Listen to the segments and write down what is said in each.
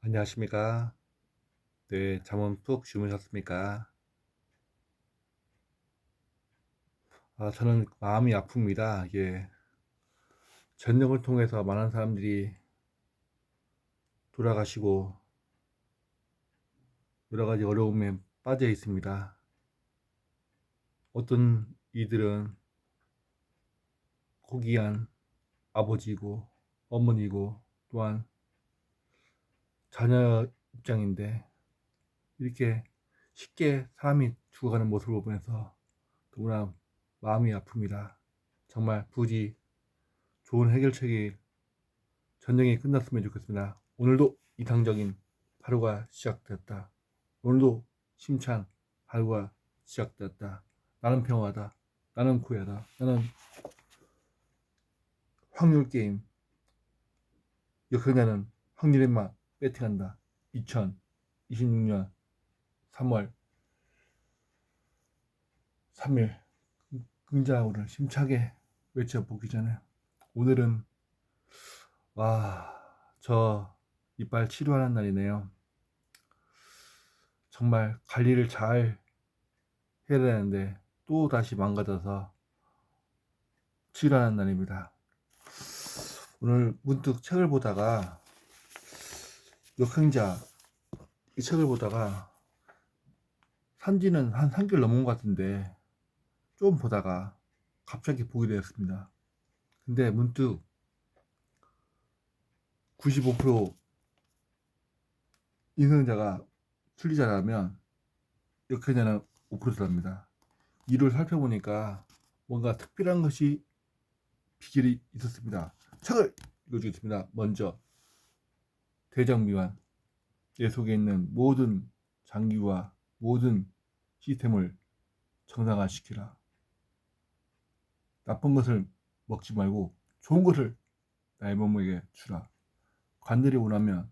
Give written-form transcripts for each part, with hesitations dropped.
안녕하십니까? 네, 잠은 푹 주무셨습니까? 저는 마음이 아픕니다. 이게 전역을 통해서 많은 사람들이 돌아가시고 여러 가지 어려움에 빠져 있습니다. 어떤 이들은 고귀한 아버지고 어머니고 또한 자녀 입장인데 이렇게 쉽게 사람이 죽어가는 모습을 보면서 너무나 마음이 아픕니다. 정말 부디 좋은 해결책이 전쟁이 끝났으면 좋겠습니다. 오늘도 이상적인 하루가 시작되었다. 오늘도 심찬 하루가 시작되었다. 나는 평화다. 나는 구애다. 나는 확률 게임. 역효냐는 확률에만 배팅한다. 2026년 3월 3일 긍자호를 심차게 외쳐보기 전에 오늘은 저 이빨 치료하는 날이네요. 정말 관리를 잘 해야 되는데 또 다시 망가져서 치료하는 날입니다. 오늘 문득 책을 보다가 역행자 이 책을 보다가 산지는 한 3개월 넘은 것 같은데 좀 보다가 갑자기 보게 되었습니다. 근데 문득 95% 인성자가 순리자라면 역행자는 5%랍니다. 이를 살펴보니까 뭔가 특별한 것이 비결이 있었습니다. 책을 읽어주겠습니다. 먼저 대장미환 내 속에 있는 모든 장기와 모든 시스템을 정상화시키라. 나쁜 것을 먹지 말고 좋은 것을 나의 몸에게 주라. 관절이 원하면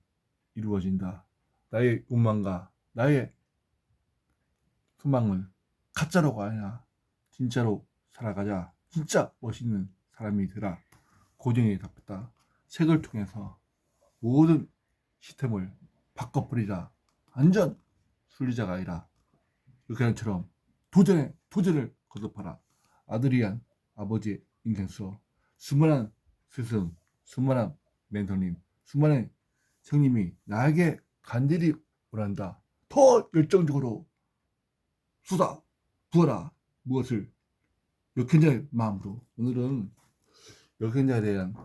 이루어진다. 나의 욕망과 나의 소망을 가짜로가 아니라 진짜로 살아가자. 진짜 멋있는 사람이 되라. 고정이 답했다. 책을 통해서 모든 시스템을 바꿔버리자. 완전 순리자가 아니라 육현처럼 도전을 거듭하라. 아들이 한 아버지의 인생 수업, 수많은 스승, 수많은 멘토님, 수많은 형님이 나에게 간절히 원한다. 더 열정적으로 쏟아 부어라. 무엇을 역현자의 마음으로. 오늘은 역현자에 대한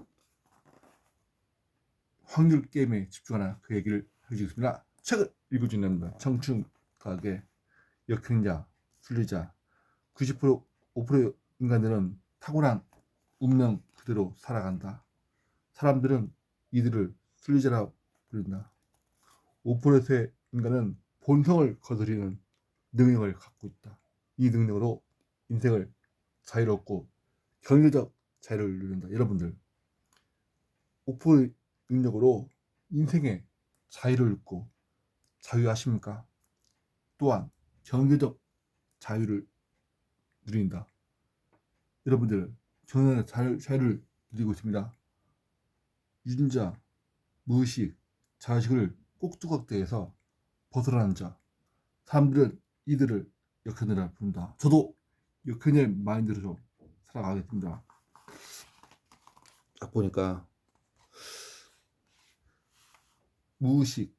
확률 게임에 집중하라. 그 얘기를 해주겠습니다. 책을 읽어주는 청춘가게 역행자, 순리자, 90% 5% 인간들은 타고난 운명 그대로 살아간다. 사람들은 이들을 순리자라 부른다. 5%의 인간은 본성을 거스리는 능력을 갖고 있다. 이 능력으로 인생을 자유롭고 경제적 자유를 누린다. 여러분들 5% 능력으로 인생의 자유를 얻고 자유하십니까? 또한 경제적 자유를 누린다. 여러분들 저는 자유를 누리고 있습니다. 유전자, 무의식, 자의식을 꼭두각대에서 벗어나는 자. 사람들은 이들을 역현이라 부른다. 저도 역현의 마인드로 좀 살아가겠습니다. 딱 보니까 무의식,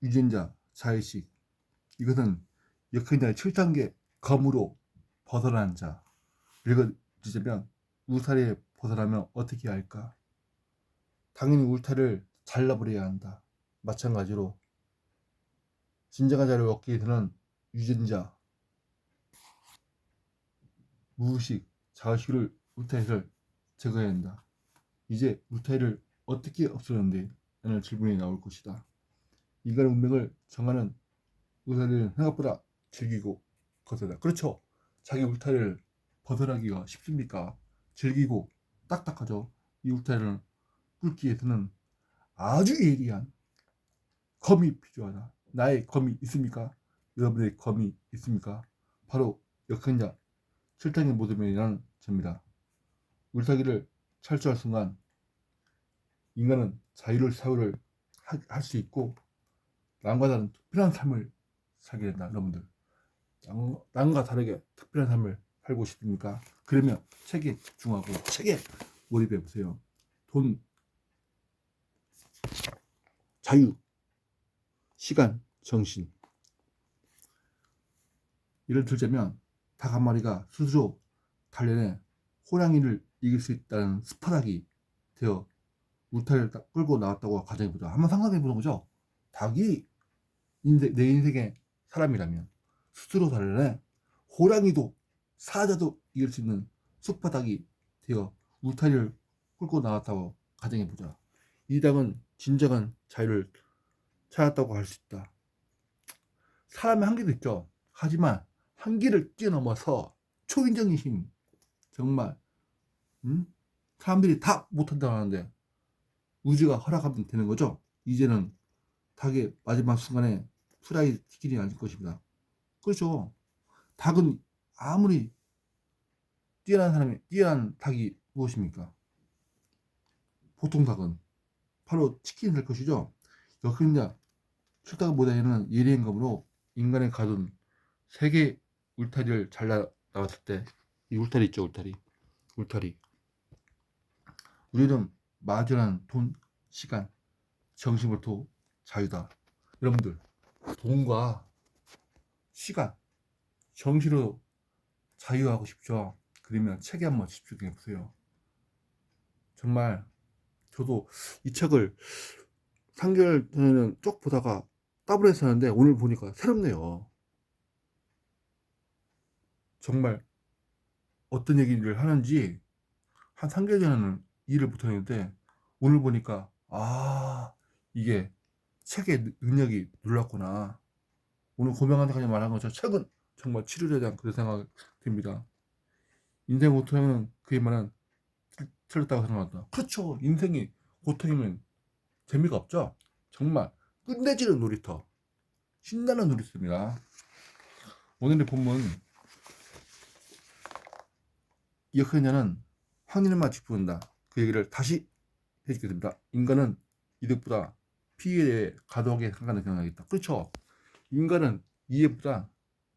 유전자, 자의식 이것은 역현의 7단계 검으로 벗어나는 자. 읽어주자면 울타리에 벗어나면 어떻게 할까? 당연히 울타리를 잘라버려야 한다. 마찬가지로 진정한 자를 얻기 위해서는 유전자, 무의식, 자의식을 울타리를 제거해야 한다. 이제 울타리를 어떻게 없애는데 라는 질문이 나올 것이다. 인간의 운명을 정하는 울타리는 생각보다 즐기고 거세다. 그렇죠. 자기 울타리를 벗어나기가 쉽습니까? 즐기고 딱딱하죠. 이 울타리를 뚫기 위해서는 아주 예리한 검이 필요하다. 나의 검이 있습니까? 여러분의 검이 있습니까? 바로 역행자 실탄의 모습이라는 점이다. 울타기를 철저할 순간 인간은 자유를 사유를 할 수 있고 남과 다른 특별한 삶을 살게 된다. 여러분들, 남과 다르게 특별한 삶을 살고 싶습니까? 그러면 책에 집중하고 책에 몰입해 보세요. 돈, 자유, 시간, 정신. 예를 들자면 닭 한 마리가 스스로 단련해 호랑이를 이길 수 있다는 스파닥이 되어 울타리를 딱 끌고 나왔다고 가정해보자. 한번 상상해보는 거죠. 닭이 내 인생의 사람이라면 스스로 단련해 호랑이도 사자도 이길 수 있는 슈퍼닭이 되어 울타리를 끌고 나왔다고 가정해보자. 이 닭은 진정한 자유를 찾았다고 할 수 있다. 사람의 한계도 있죠. 하지만 한계를 뛰어넘어서 초인적인 힘, 정말 사람들이 다 못한다고 하는데 우주가 허락하면 되는 거죠. 이제는 닭의 마지막 순간에 프라이 치킨이 아닐 것입니다. 그렇죠. 닭은 아무리 뛰어난 닭이 무엇입니까? 보통 닭은 바로 치킨이 될 것이죠. 역행자 출닭 모델은 예리행검으로 인간의 가둔 세계 울타리를 잘 나왔을 때, 이 울타리 있죠, 울타리. 우리는 마주한 돈, 시간, 정신부터 자유다. 여러분들, 돈과 시간, 정신으로 자유하고 싶죠? 그러면 책에 한번 집중해 보세요. 정말 저도 이 책을 3개월 전에는 쭉 보다가 따블했었는데 오늘 보니까 새롭네요. 정말 어떤 얘기를 하는지 한 3개월 전에는 이해를 못했는데 오늘 보니까 이게 책의 능력이 놀랐구나. 오늘 고명한테까지 말한 것처럼 책은 정말 치료에 대한 그런 생각이 듭니다. 인생 고통은 그의 말은 틀렸다고 생각한다. 그렇죠. 인생이 고통이면 재미가 없죠. 정말 끝내지는 놀이터, 신나는 놀이터입니다. 오늘의 본문, 기억하냐는 확률만 짚어본다. 그 얘기를 다시 해주겠습니다. 인간은 이득보다 피해에 대해 과도하게 생각하는 경향이 있다. 그렇죠. 인간은 이익보다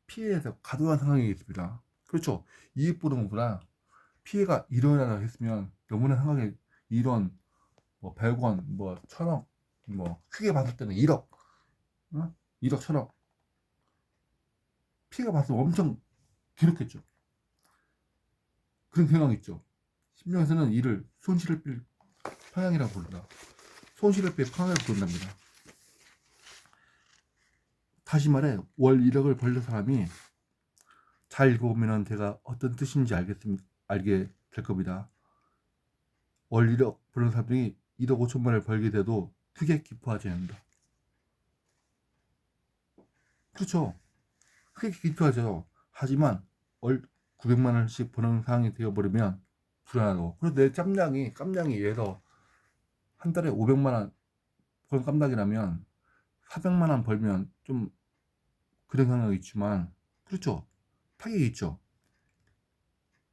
피해에서 과도한 상황이 있습니다. 그렇죠. 이익 보는 것보다 피해가 일어나려 했으면 너무나 상황에 이런 100원, 1000억, 크게 봤을 때는 1억, 1억, 1000억 피해가 봤으면 엄청 괴롭겠죠. 그런 경향이 있죠. 심리학에서는 이를 손실을 뺄 평양이라고 부른다. 손실을 뺄 평양이라고 부른답니다. 다시 말해 월 1억을 벌는 사람이 잘 읽어보면 제가 어떤 뜻인지 알게 될 겁니다. 월 1억 버는 사람이 1억 5천만 원을 벌게 돼도 크게 기뻐하지 않는다. 그렇죠. 크게 기뻐하죠. 하지만 월 900만 원씩 버는 상황이 되어버리면 불안하고, 그래서 내 깜냥이 얘에서 한 달에 500만 원 버는 깜냥이라면 400만 원 벌면 좀 그런 상황이 있지만, 그렇죠. 타격이 있죠.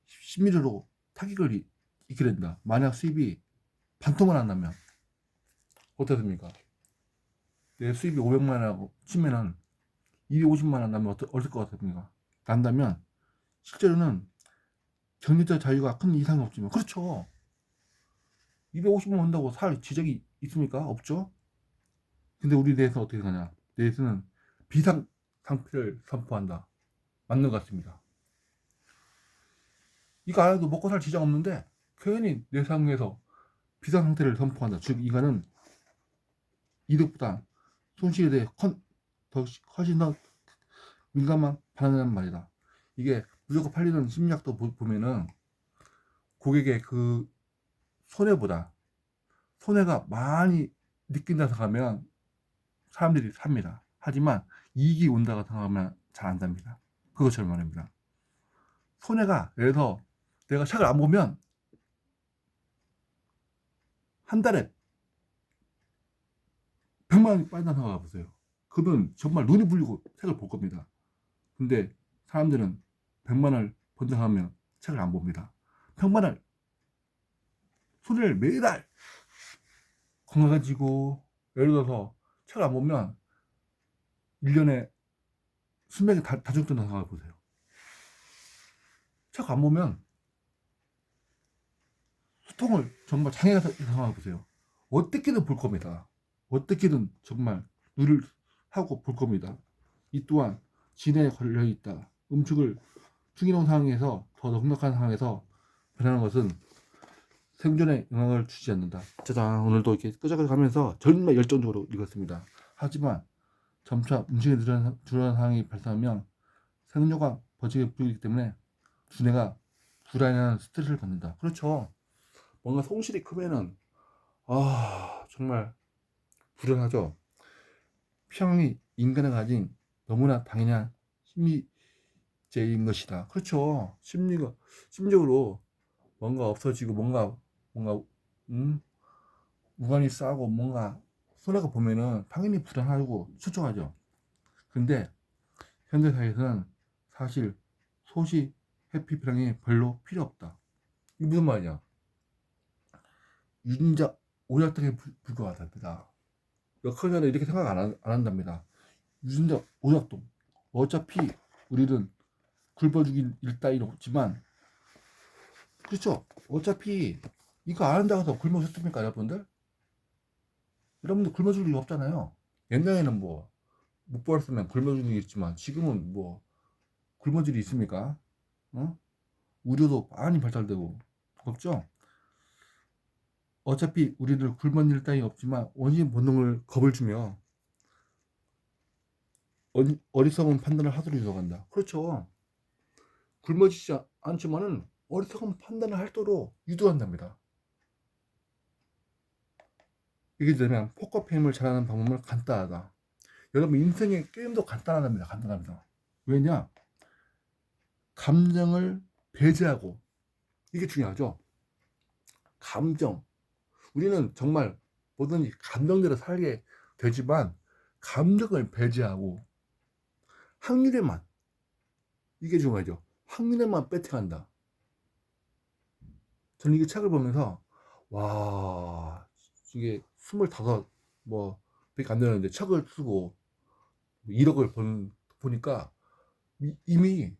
심리적으로 타격을 입게 된다. 만약 수입이 반토막 난다면 어떻습니까? 내 수입이 500만 원하고 치면은 250만 원 나면 어떨 것 같습니까? 난다면 실제로는 경제적 자유가 큰 이상이 없지만, 그렇죠. 250만 원 한다고 살 지적이 있습니까? 없죠. 근데 우리 뇌에서 어떻게 하냐? 뇌에서는 비상 상태를 선포한다. 맞는 것 같습니다. 이거 안 해도 먹고 살 지장 없는데 괜히 뇌상에서 비상 상태를 선포한다. 즉 이거는 이득보다 손실에 대해 훨씬 더 민감한 반응이란 말이다. 이게 무조건 팔리는 심리학도 보면은 고객의 그 손해가 많이 느낀다 생각하면 사람들이 삽니다. 하지만 이익이 온다고 생각하면 잘 안 삽니다. 그것처럼 말입니다. 손해가, 예를 들어 내가 책을 안 보면 한 달에 100만 원이 빠진다고 생각해 보세요. 그러면 정말 눈이 불리고 책을 볼 겁니다. 근데 사람들은 100만 원을 번다 하면 책을 안 봅니다. 100만 원 손해를 매달 건강해지고, 예를 들어서 책을 안 보면 1년에 수명이 단축되는 상황을 보세요. 책 안 보면 소통을 정말 장애가 되는 상황을 보세요. 어떻게든 볼 겁니다. 어떻게든 정말 눈을 하고 볼 겁니다. 이 또한 진해에 걸려있다. 음축을 추기농 상황에서 더 넉넉한 상황에서 변하는 것은 생존에 영향을 주지 않는다. 짜잔, 오늘도 이렇게 끄적끄적 하면서 정말 열정적으로 읽었습니다. 하지만 점차 음식에 늘어난 상황이 발생하면 생존과 버티기 부족이기 때문에 두뇌가 불안한 스트레스를 받는다. 그렇죠. 뭔가 손실이 크면은 정말 불안하죠. 평이 인간이 가진 너무나 당연한 심리제인 것이다. 그렇죠. 심적으로 뭔가 없어지고 뭔가 우관이 싸고 뭔가 손해가 보면은 당연히 불안하고 초조하죠. 근데 현대 사회에서는 사실 소시 해피피랑이 별로 필요 없다. 이게 무슨 말이냐? 유전자 오작 등에 불과하답니다. 몇 년 전에 이렇게 생각 안 한답니다. 유전자 오작동. 어차피 우리는 굶어 죽일 일 따위는 없지만, 그렇죠. 어차피 이거 안 한다고 해서 굶어 죽습니까, 여러분들? 여러분들 굶어 죽을 일 없잖아요. 옛날에는 뭐 못 벌었으면 굶어 죽는 게 있지만 지금은 뭐 굶어질 일이 있습니까? 어? 의료도 많이 발달되고 없죠. 어차피 우리를 굶어질 따위 없지만 원인 본능을 겁을 주며 어리석은 판단을 하도록 유도한다. 그렇죠. 굶어지지 않지만은 어리석은 판단을 하도록 유도한답니다. 이게 되면 포커페임을 잘하는 방법은 간단하다. 여러분 인생의 게임도 간단합니다. 간단합니다. 왜냐? 감정을 배제하고 이게 중요하죠. 감정. 우리는 정말 뭐든지 감정대로 살게 되지만 감정을 배제하고 확률에만 이게 중요하죠. 확률에만 배팅한다. 저는 이 책을 보면서 와 이게 25 뭐 밖에 안 되는데 책을 쓰고 1억을 보니까 이미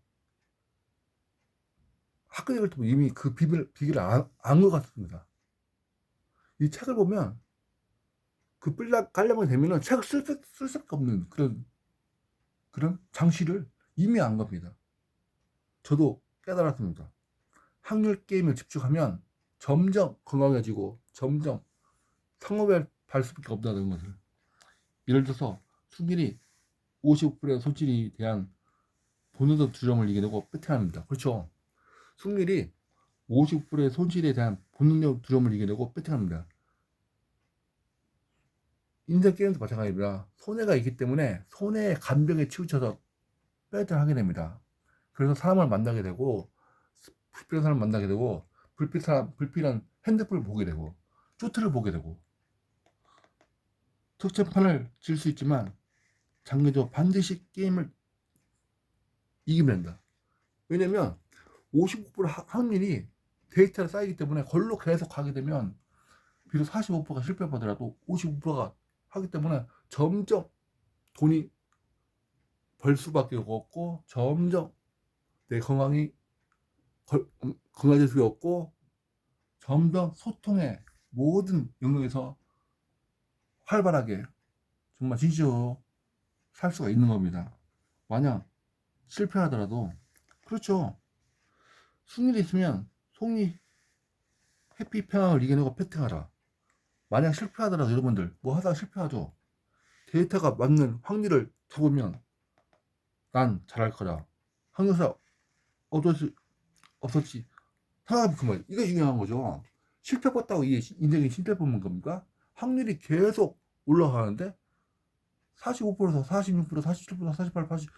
학교 다닐 때 이미 그 비밀을 안 것 같습니다. 이 책을 보면 그 깔려만 되면은 책을 쓸 수밖에 없는 그런 장치를 이미 안 겁니다. 저도 깨달았습니다. 확률 게임을 집중하면 점점 건강해지고 점점 상업에 갈 수밖에 없다는 것을. 예를 들어서 승률이 55%의 손실에 대한 본능적 두려움을 이겨내고 배팅합니다. 그렇죠. 승률이 55%의 손실에 대한 본능적 두려움을 이겨내고 배팅합니다. 인생 게임도 마찬가지입니다. 손해가 있기 때문에 손해의 감정에 치우쳐서 배팅을 하게 됩니다. 그래서 사람을 만나게 되고 불필요한 사람을 만나게 되고 불필요한 핸드폰을 보게 되고 쇼트를 보게 되고 특정판을 질 수 있지만 장기적으로 반드시 게임을 이기면 된다. 왜냐면 55% 확률이 데이터가 쌓이기 때문에 걸로 계속 가게 되면 비록 45%가 실패하더라도 55%가 하기 때문에 점점 돈이 벌 수밖에 없고 점점 내 건강이 건강해질 수가 없고 점점 소통의 모든 영역에서 활발하게 정말 진실로 살 수가 있는 겁니다. 만약 실패하더라도 그렇죠. 승리가 있으면 속리 해피 평화를 이겨내고 패팅하라. 만약 실패하더라도 여러분들 뭐 하다가 실패하죠. 데이터가 맞는 확률을 두보면 난 잘할 거다. 확률사 없었지. 생각해보면 그 말. 이게 중요한 거죠. 실패 봤다고 이게 인생이 실패 보는 겁니까? 확률이 계속 올라가는데 45%에서 46%, 47%, 48%, 80,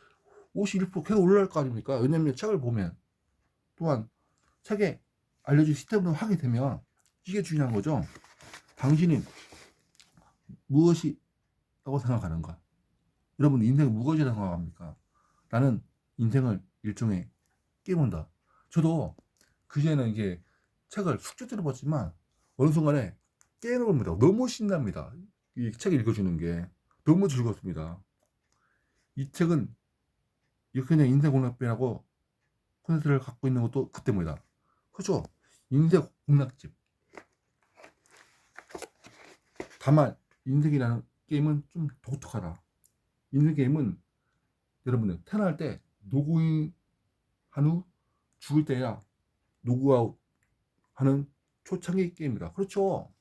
51% 계속 올라갈 거 아닙니까? 왜냐면 책을 보면 또한 책에 알려준 시스템으로 하게 되면 이게 중요한 거죠. 당신이 무엇이라고 생각하는가? 여러분 인생이 무엇이라고 생각합니까? 나는 인생을 일종의 게임한다. 저도 그전에는 이게 책을 숙제대로 봤지만 어느 순간에 게임을 봅니다. 너무 신납니다. 이 책 읽어주는 게 너무 즐겁습니다. 이 책은 역현의 인생공략배라고 콘텐츠를 갖고 있는 것도 그 때문이다. 그렇죠? 인생공략집. 다만 인생이라는 게임은 좀 독특하다. 인생 게임은 여러분들 태어날 때 노고인 한 후 죽을 때야 노고아웃 하는 초창기 게임이다. 그렇죠?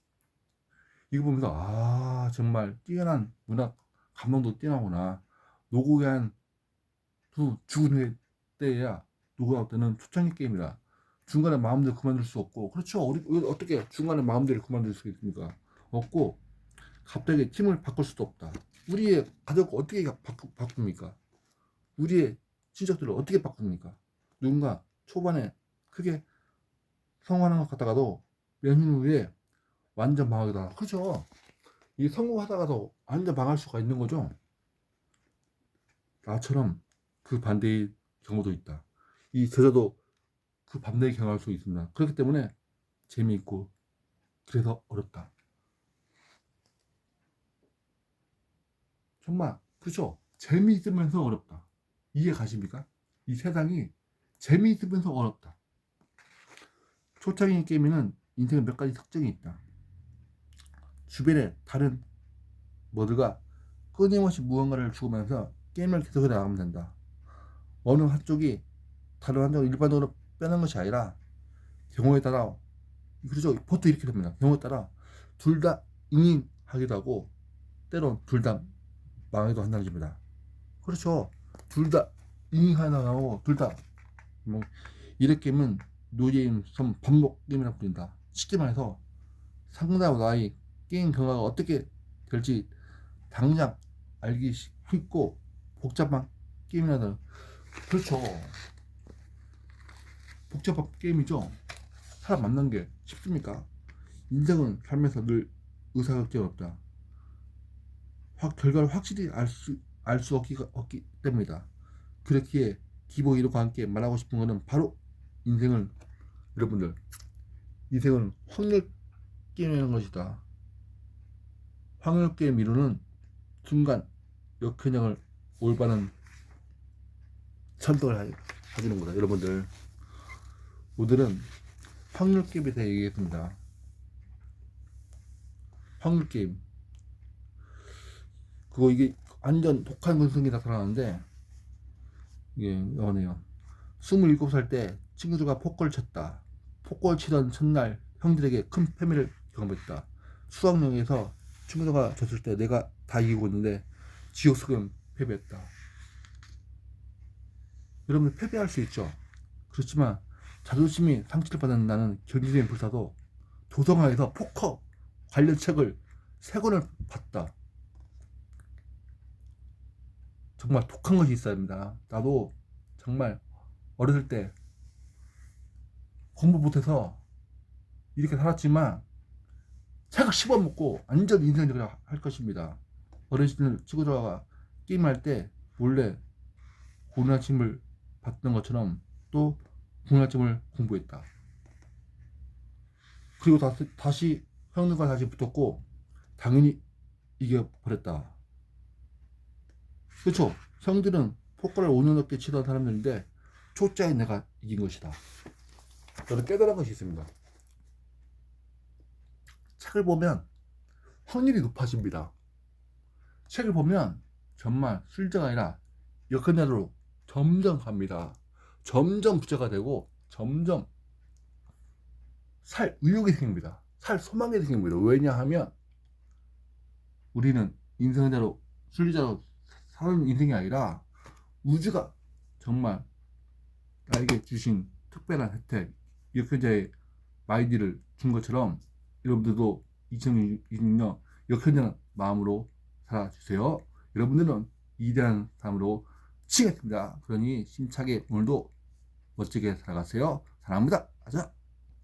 이거 보면서 아 정말 뛰어난 문학 감동도 뛰어나구나. 노고한 후 죽은 후에 때야 노고아웃 되는 초창기 게임이다. 중간에 마음대로 그만둘 수 없고 그렇죠. 우리 어떻게 중간에 마음대로 그만둘 수 있습니까? 없고 갑자기 팀을 바꿀 수도 없다. 우리의 가족 어떻게 바꿉니까? 우리의 친척들을 어떻게 바꿉니까? 누군가 초반에 크게 성공하는 것 같다가도 몇 년 후에 완전 망하다. 그죠? 이 성공하다가도 완전 망할 수가 있는 거죠. 나처럼 그 반대의 경우도 있다. 이 저자도 그 반대의 경험할 수 있습니다. 그렇기 때문에 재미있고 그래서 어렵다. 정말 그렇죠? 재미있으면서 어렵다. 이해 가십니까? 이 세상이 재미있으면서 어렵다. 초창기 게임에는 인생에 몇 가지 특징이 있다. 주변에 다른 모두가 끊임없이 무언가를 주고면서 게임을 계속해 나가면 된다. 어느 한쪽이 다른 한쪽을 일반적으로 빼는 것이 아니라 경우에 따라 그렇죠. 보통 이렇게 됩니다. 경우에 따라 둘 다 잉잉하기도 하고 때론 둘 다 망해도 한다는 겁니다. 그렇죠. 둘 다 잉잉하고 둘 다 뭐 이렇게 하면 노게임 섬 반복 게임이라고 부른다. 쉽게 말해서 상대와 나의 게임 경과가 어떻게 될지 당장 알기 쉽고 복잡한 게임이라는 그렇죠. 복잡한 게임이죠. 사람 만난 게 쉽습니까? 인생은 삶에서 늘 의사결정이 없다. 결과를 확실히 알 수 없기 때문이다. 그렇기에 기보이로과 함께 말하고 싶은 것은 바로 인생을 여러분들 인생은 확률 게임이라는 것이다. 확률 게임 이루는 순간 역현장을 올바른 선택을 해주는 거다. 여러분들 오늘은 확률 게임에 대해 얘기했습니다. 확률 게임 그거 이게 완전 독한 근성이 나타나는데 이게 이거네요. 27살 때 친구들과 포커를 쳤다. 포커를 치던 첫날 형들에게 큰 패배를 경험했다. 수학여행에서 친구들과 졌을 때 내가 다 이기고 있는데 지옥 속은 패배했다. 여러분 패배할 수 있죠. 그렇지만 자존심이 상처를 받은 나는 경제적인 불사도 도서관에서 포커 관련 책을 3권을 봤다. 정말 독한 것이 있어야 합니다. 나도 정말 어렸을 때 공부 못해서 이렇게 살았지만 책을 씹어먹고 완전 인생적으로 할 것입니다. 어르신들 친구들과 게임할 때 몰래 고등아침을 봤던 것처럼 또 고등아침을 공부했다. 그리고 다시 형들과 다시 붙었고 당연히 이겨버렸다. 그렇죠? 형들은 포커를 5년 넘게 치던 사람들인데 초짜인 내가 이긴 것이다. 저는 깨달은 것이 있습니다. 책을 보면 확률이 높아집니다. 책을 보면 정말 술자가 아니라 역현자로 점점 갑니다. 점점 부자가 되고 점점 살 의욕이 생깁니다. 살 소망이 생깁니다. 왜냐하면 우리는 인생자로 순리자로 사는 인생이 아니라 우주가 정말 나에게 주신 특별한 혜택 역현자의 마인드를 준 것처럼 여러분들도 2026년 역현자는 마음으로 살아주세요. 여러분들은 위대한 삶으로 치겠습니다. 그러니 힘차게 오늘도 멋지게 살아가세요. 사랑합니다. 가자.